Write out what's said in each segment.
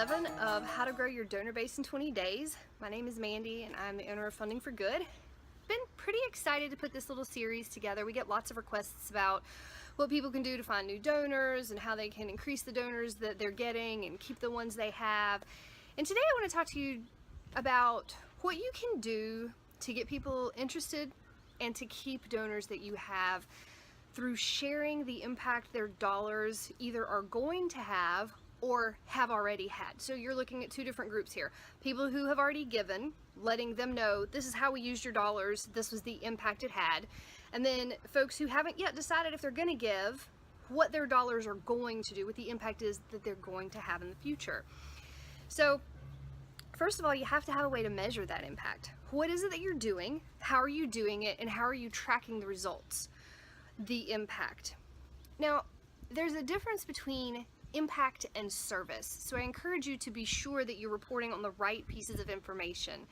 11 of How to Grow Your Donor Base in 20 Days. My name is Mandy and I'm the owner of Funding for Good. Been pretty excited to put this little series together. We get lots of requests about what people can do to find new donors and how they can increase the donors that they're getting and keep the ones they have. And today I want to talk to you about what you can do to get people interested and to keep donors that you have through sharing the impact their dollars either are going to have or have already had. So you're looking at two different groups here. People who have already given, letting them know this is how we used your dollars, this was the impact it had. And then folks who haven't yet decided if they're going to give, what their dollars are going to do, what the impact is that they're going to have in the future. So first of all, you have to have a way to measure that impact. What is it that you're doing? How are you doing it? And how are you tracking the results? The impact. Now, there's a difference between impact and service. So I encourage you to be sure that you're reporting on the right pieces of information.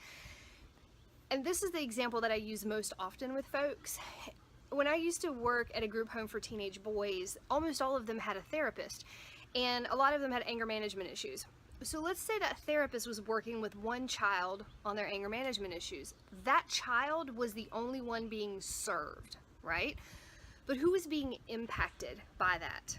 And this is the example that I use most often with folks. When I used to work at a group home for teenage boys, almost all of them had a therapist, and a lot of them had anger management issues. So let's say that therapist was working with one child on their anger management issues. That child was the only one being served, right? But who was being impacted by that?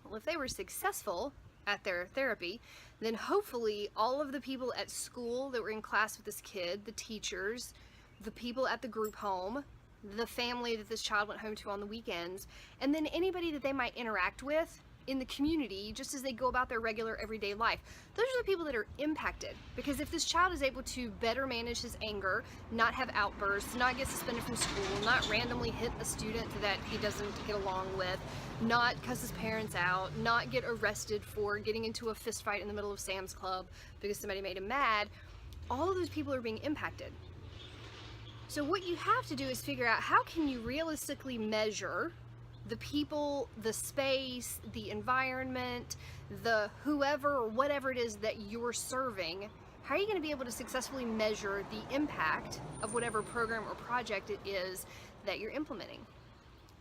Well, if they were successful at their therapy, then hopefully all of the people at school that were in class with this kid, the teachers, the people at the group home, the family that this child went home to on the weekends, and then anybody that they might interact with in the community just as they go about their regular everyday life. Those are the people that are impacted, because if this child is able to better manage his anger, not have outbursts, not get suspended from school, not randomly hit a student that he doesn't get along with, not cuss his parents out, not get arrested for getting into a fist fight in the middle of Sam's Club because somebody made him mad, all of those people are being impacted. So what you have to do is figure out how can you realistically measure the people, the space, the environment, the whoever or whatever it is that you're serving. How are you going to be able to successfully measure the impact of whatever program or project it is that you're implementing?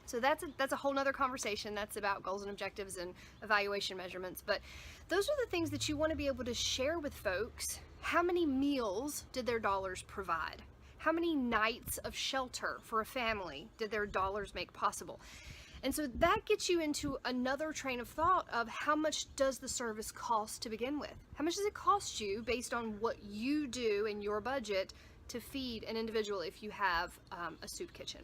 So that's a whole nother conversation. That's about goals and objectives and evaluation measurements. But those are the things that you want to be able to share with folks. How many meals did their dollars provide? How many nights of shelter for a family did their dollars make possible? And so that gets you into another train of thought of how much does the service cost to begin with? How much does it cost you based on what you do in your budget to feed an individual if you have a soup kitchen?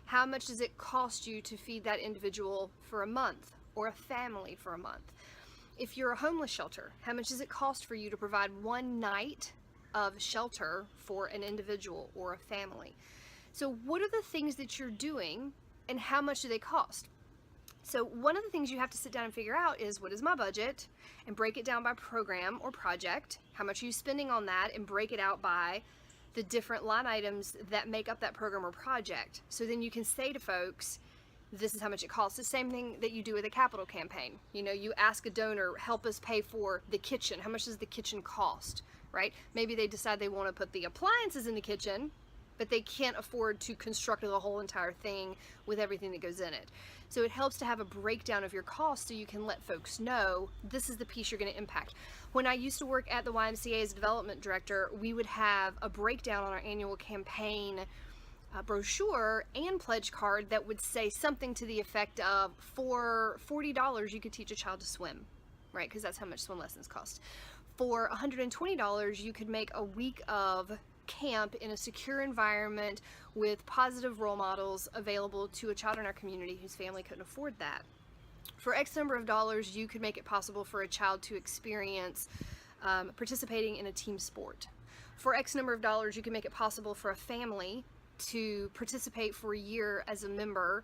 How much does it cost you to feed that individual for a month or a family for a month? If you're a homeless shelter, how much does it cost for you to provide one night of shelter for an individual or a family? So what are the things that you're doing and how much do they cost? So one of the things you have to sit down and figure out is, what is my budget, and break it down by program or project. How much are you spending on that, and break it out by the different line items that make up that program or project. So then you can say to folks, this is how much it costs. The same thing that you do with a capital campaign. You know, you ask a donor, help us pay for the kitchen. How much does the kitchen cost, right? Maybe they decide they want to put the appliances in the kitchen, but they can't afford to construct the whole entire thing with everything that goes in it. So it helps to have a breakdown of your costs so you can let folks know this is the piece you're going to impact. When I used to work at the YMCA as a development director, we would have a breakdown on our annual campaign brochure and pledge card that would say something to the effect of, for $40 you could teach a child to swim, right? Because that's how much swim lessons cost. For $120 you could make a week of camp in a secure environment with positive role models available to a child in our community whose family couldn't afford that. For X number of dollars, you could make it possible for a child to experience participating in a team sport. For X number of dollars, you can make it possible for a family to participate for a year as a member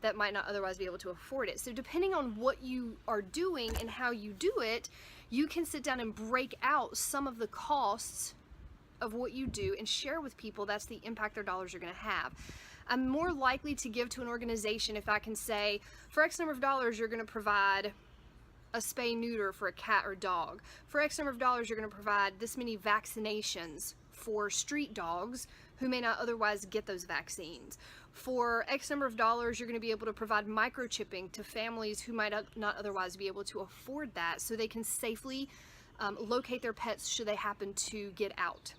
that might not otherwise be able to afford it. So depending on what you are doing and how you do it, you can sit down and break out some of the costs of what you do and share with people that's the impact their dollars are going to have. I'm more likely to give to an organization if I can say, for X number of dollars you're going to provide a spay neuter for a cat or dog. For X number of dollars you're going to provide this many vaccinations for street dogs who may not otherwise get those vaccines. For X number of dollars, you're going to be able to provide microchipping to families who might not otherwise be able to afford that, so they can safely locate their pets should they happen to get out.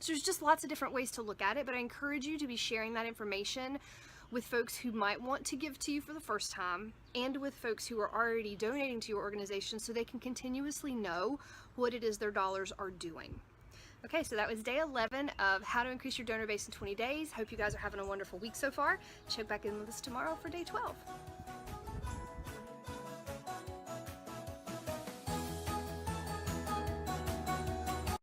So there's just lots of different ways to look at it, but I encourage you to be sharing that information with folks who might want to give to you for the first time, and with folks who are already donating to your organization, so they can continuously know what it is their dollars are doing. Okay, so that was day 11 of how to increase your donor base in 20 days. Hope you guys are having a wonderful week so far. Check back in with us tomorrow for day 12.